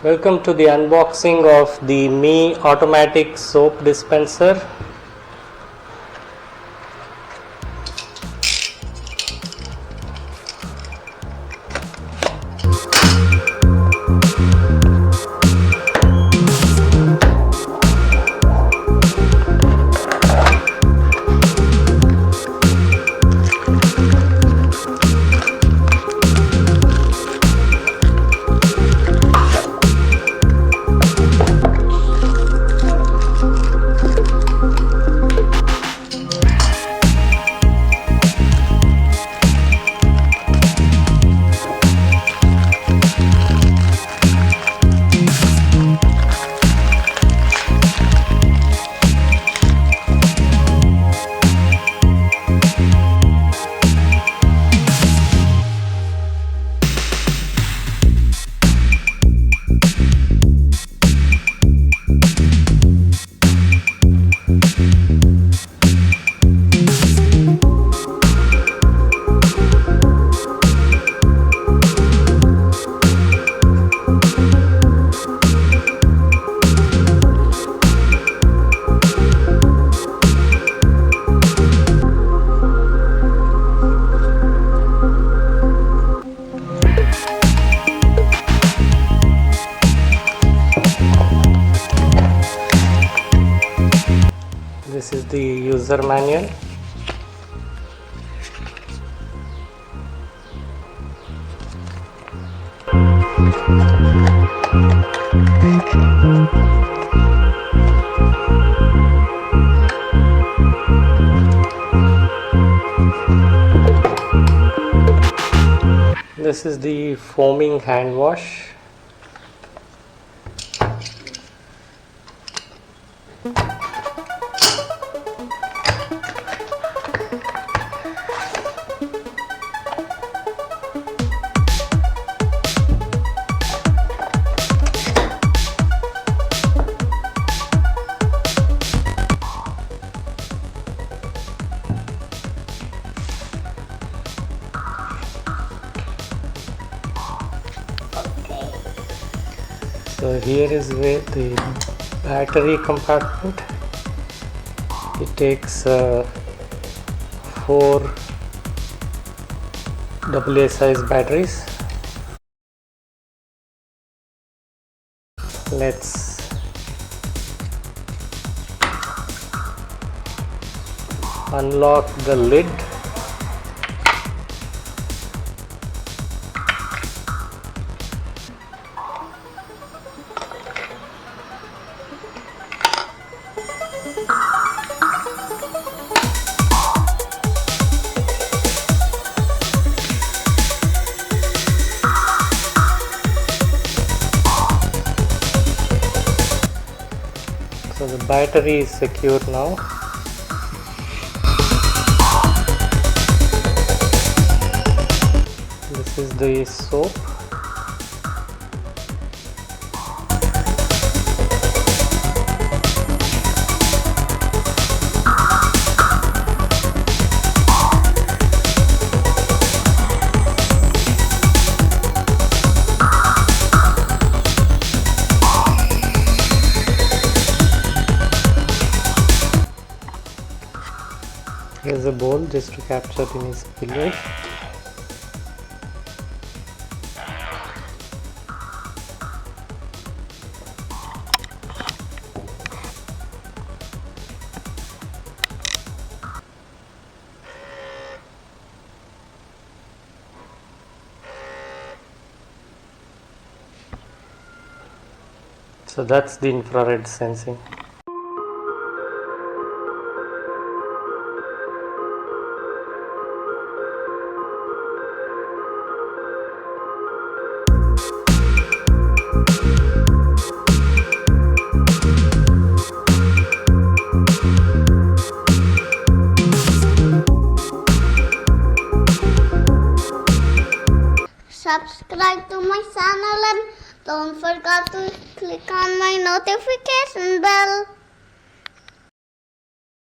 Welcome to the unboxing of the Mi Automatic Soap Dispenser. This is the user manual. This is the foaming hand wash. So here is where the battery compartment. It takes 4 AA size batteries. Let's unlock the lid. So the battery is secure now. This is the soap. Here's a bowl just to capture any spillage. So that's the infrared sensing. Subscribe to my channel and don't forget to click on my notification bell.